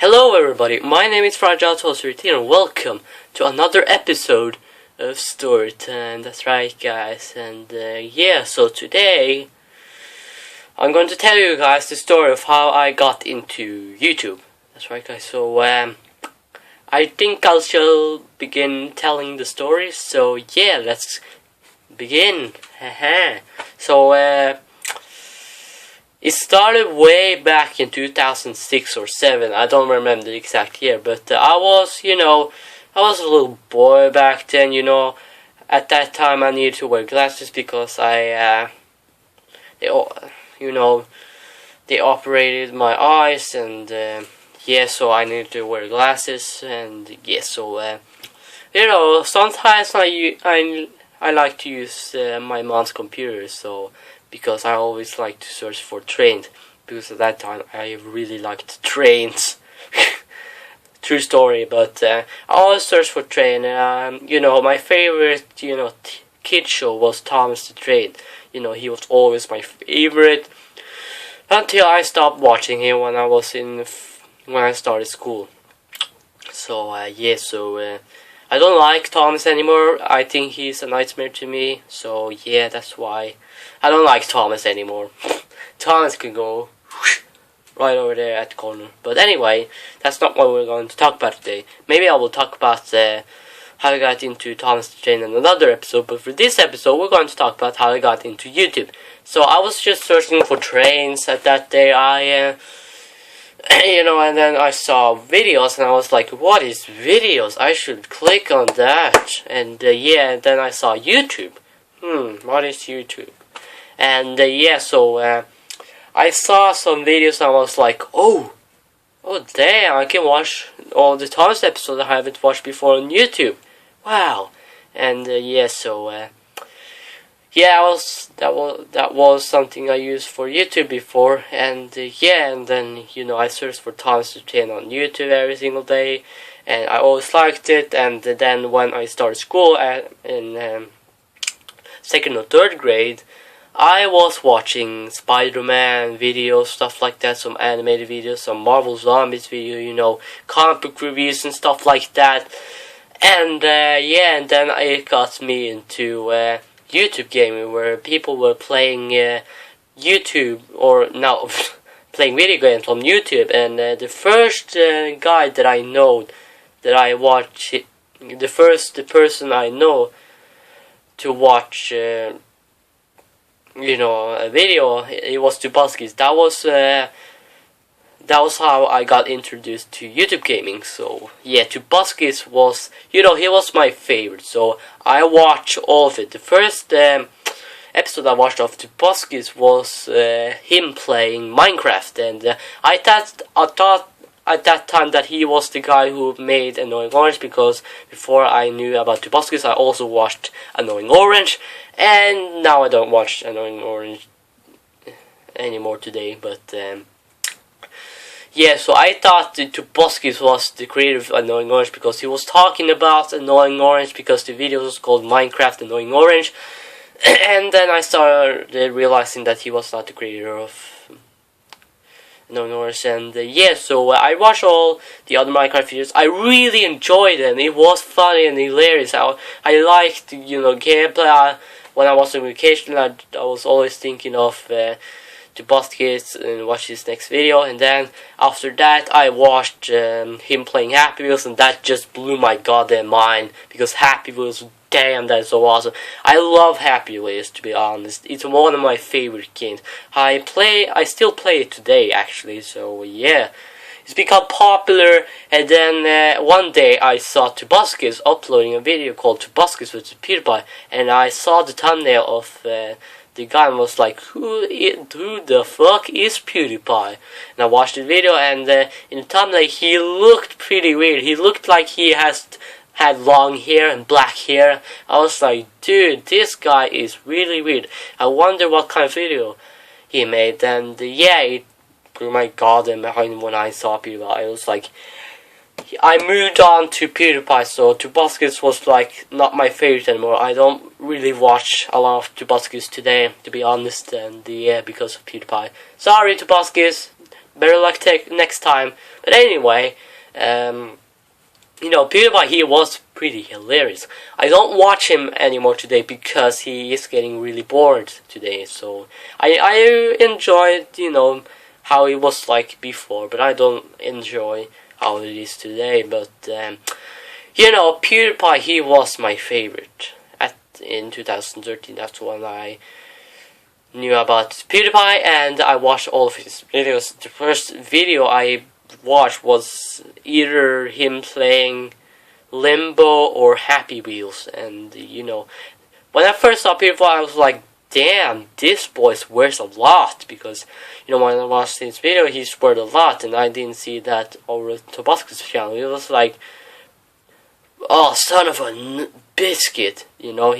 Hello everybody, my name is Fragile and welcome to another episode of Storytime. That's right guys, and so today I'm going to tell you guys the story of how I got into YouTube. That's right guys, so I think I shall begin telling the story, so yeah, let's begin. So it started way back in 2006 or 7. I don't remember the exact year, but I was a little boy back then. At that time I needed to wear glasses because they operated my eyes, and so I needed to wear glasses, and sometimes I like to use my mom's computer, so. Because I always like to search for trains. Because at that time I really liked trains. True story, but I always search for train. My favorite, kid show was Thomas the Train. He was always my favorite. Until I stopped watching him when I started school. So I don't like Thomas anymore. I think he's a nightmare to me. So yeah, that's why I don't like Thomas anymore. Thomas can go right over there at the corner. But anyway, that's not what we're going to talk about today. Maybe I will talk about how I got into Thomas the Train in another episode. But for this episode, we're going to talk about how I got into YouTube. So I was just searching for trains at that day. And then I saw videos, and I was like, what is videos? I should click on that. And then I saw YouTube. What is YouTube? And I saw some videos, and I was like, oh damn, I can watch all the Thomas episodes I haven't watched before on YouTube. Wow. And that was something I used for YouTube before, and then I searched for Thomas the Train on YouTube every single day, and I always liked it. And then when I started school in 2nd or 3rd grade, I was watching Spider-Man videos, stuff like that, some animated videos, some Marvel Zombies video, comic book reviews and stuff like that, and and then it got me into YouTube gaming, where people were playing YouTube, or now playing video games on YouTube. And the first guy that I know that I watch, the person I know to watch a video, it was Tubaskis. That was how I got introduced to YouTube gaming. So yeah, Tubaskis was, he was my favorite. So I watched all of it. The first episode I watched of Tubaskis was him playing Minecraft, and I thought at that time that he was the guy who made Annoying Orange, because before I knew about Tubaskis, I also watched Annoying Orange, and now I don't watch Annoying Orange anymore today, but so I thought that Tubaskis was the creator of Annoying Orange, because he was talking about Annoying Orange, because the video was called Minecraft Annoying Orange, and then I started realizing that he was not the creator of Annoying Orange. And I watched all the other Minecraft videos. I really enjoyed them. It was funny and hilarious. I liked gameplay. When I was on vacation, I was always thinking of Tubaskis and watch his next video. And then after that, I watched him playing Happy Wheels, and that just blew my goddamn mind, because Happy Wheels, damn, that's so awesome. I love Happy Wheels, to be honest. It's one of my favorite games. I still play it today, actually. So yeah, it's become popular. And then one day I saw Tubaskis uploading a video called Tubaskis with PewDiePie, and I saw the thumbnail of the guy and was like, who the fuck is PewDiePie? And I watched the video, and in the thumbnail he looked pretty weird. He looked like he had long hair and black hair. I was like, dude, this guy is really weird. I wonder what kind of video he made. And it blew my goddamn mind when I saw PewDiePie. I was like, I moved on to PewDiePie, so Tubaskis was like not my favorite anymore. I don't really watch a lot of Tubaskis today, to be honest, and because of PewDiePie. Sorry, Tubaskis. better luck next time. But anyway, you know, PewDiePie, he was pretty hilarious. I don't watch him anymore today because he is getting really bored today. So I enjoyed, you know, how it was like before, but I don't enjoy how it is today. But you know, PewDiePie, he was my favorite in 2013. That's when I knew about PewDiePie, and I watched all of his videos. The first video I watched was either him playing Limbo or Happy Wheels, and you know, when I first saw PewDiePie, I was like, damn, this boy swears a lot, because you know, when I watched his video, he sweared a lot, and I didn't see that over Tobasco's channel. It was like, oh, son of a biscuit, you know.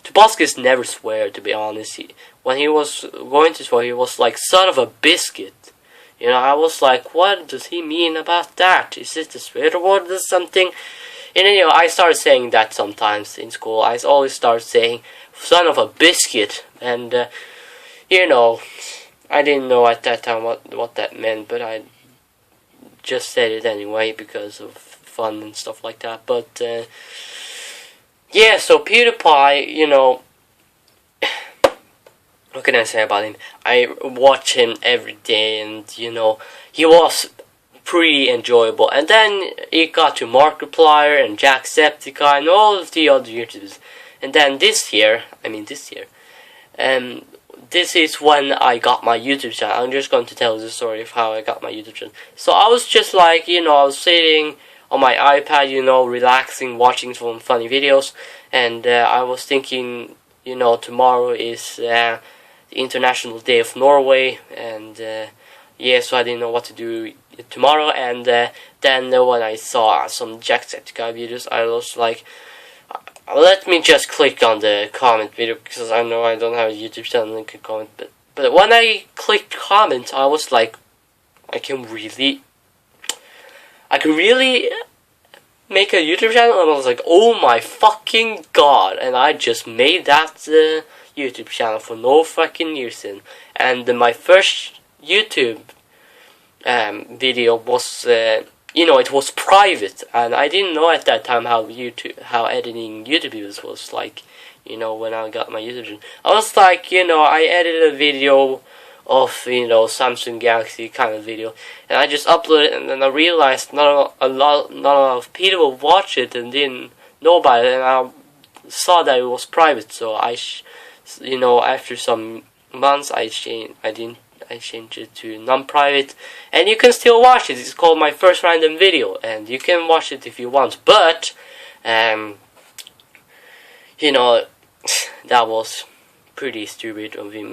Tobascus never swear, to be honest. When he was going to swear, he was like, son of a biscuit. You know, I was like, what does he mean about that? Is it a swear word or something? And you know, I started saying that sometimes in school. I always start saying, son of a biscuit. And, you know, I didn't know at that time what that meant, but I just said it anyway because of fun and stuff like that. But, yeah, so PewDiePie, you know, what can I say about him? I watch him every day, and you know, he was pretty enjoyable. And then it got to Markiplier and Jacksepticeye and all of the other YouTubers. And then this year, this is when I got my YouTube channel. I'm just going to tell the story of how I got my YouTube channel. So I was just like, you know, I was sitting on my iPad, you know, relaxing, watching some funny videos, and I was thinking, you know, tomorrow is the International Day of Norway, and yeah, so I didn't know what to do tomorrow. And then when I saw some Jacksepticeye videos, I was like, let me just click on the comment video, because I know I don't have a YouTube channel and can comment. But when I clicked comment, I was like, I can really make a YouTube channel. And I was like, oh my fucking god! And I just made that YouTube channel for no fucking reason. And my first YouTube video was, you know, it was private, and I didn't know at that time how editing YouTube videos was like. You know, when I got my YouTube channel, I was like, you know, I edited a video of, you know, Samsung Galaxy kind of video, and I just uploaded it, and then I realized not a lot of people watch it and didn't know about it, and I saw that it was private. So you know, after some months, I changed it to non-private, and you can still watch it. It's called My First Random Video, and you can watch it if you want. But you know, that was pretty stupid of him.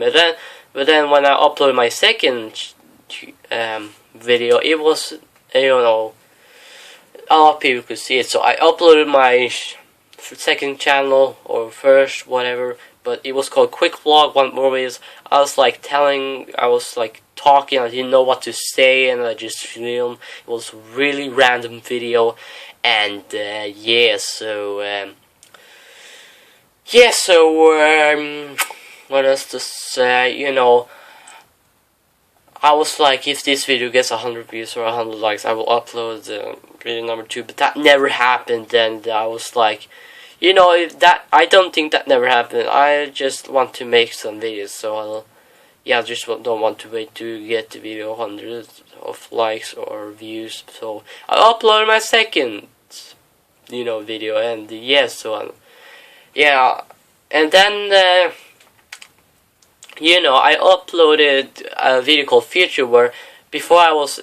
But then when I uploaded my second video, it was, you know, a lot of people could see it. So I uploaded my second channel, or first, whatever, but it was called Quick Vlog One More Ways. I was like talking, I didn't know what to say, and I just filmed. It was a really random video, and yeah, so what else to say? You know, I was like, if this video gets 100 views or 100 likes, I will upload video number 2. But that never happened, and I was like, you know, I don't think that never happened. I just want to make some videos, so I just don't want to wait to get the video 100 of likes or views. So I uploaded my second, you know, video, and yeah, and then you know, I uploaded a video called Future, where before I was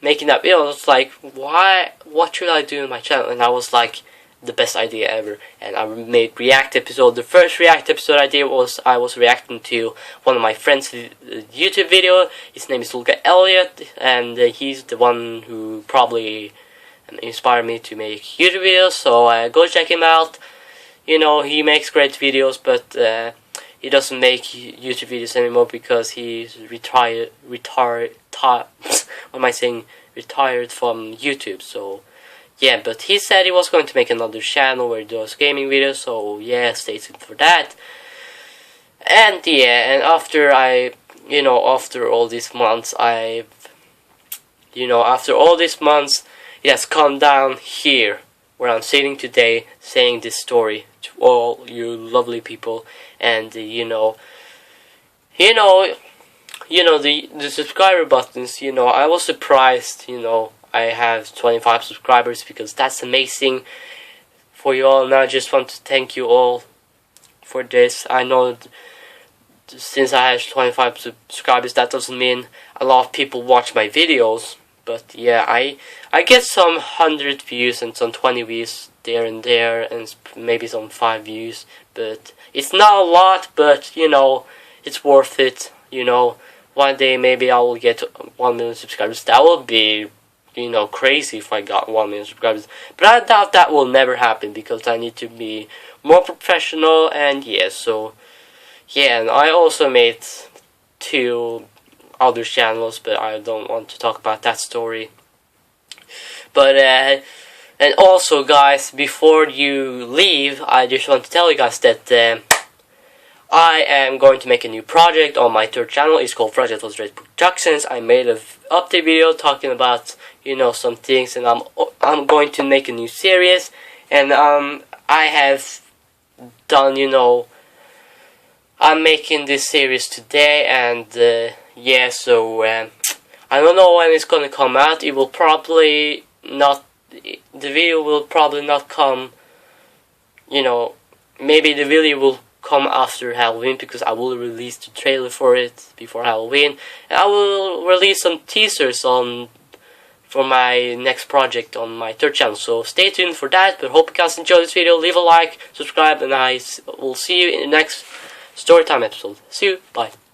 making that video, I was like, what should I do in my channel? And I was like, the best idea ever. And I made react episode. The first react episode I did was I was reacting to one of my friends' YouTube video. His name is Luca Elliott, and he's the one who probably inspired me to make YouTube videos. So go check him out. You know, he makes great videos, but he doesn't make YouTube videos anymore because he's retired from YouTube. So yeah, but he said he was going to make another channel where he does gaming videos, so yeah, stay tuned for that. And yeah, and after I after all these months, after all these months, it has come down here where I'm sitting today, saying this story to all you lovely people, and the subscriber buttons. I was surprised. I have 25 subscribers, because that's amazing for you all. And I just want to thank you all for this. I know since I have 25 subscribers, that doesn't mean a lot of people watch my videos. But yeah, I get some 100 views and some 20 views there and there, and maybe some 5 views. But it's not a lot, but it's worth it. One day maybe I will get 1 million subscribers. That would be, crazy if I got 1 million subscribers. But I doubt that will never happen, because I need to be more professional. And yeah, and I also made 2 other channels, but I don't want to talk about that story. But and also, guys, before you leave, I just want to tell you guys that I am going to make a new project on my 3rd channel. It's called Project Illustrated Productions. I made an update video talking about some things, and I'm going to make a new series. And I have done I'm making this series today, and yeah, so I don't know when it's gonna come out. It will probably not. The video will probably not come. Maybe the video will come after Halloween, because I will release the trailer for it before Halloween, and I will release some teasers for my next project on my 3rd channel. So stay tuned for that. But hope you guys enjoyed this video. Leave a like, subscribe, and I will see you in the next Storytime episode. See you. Bye.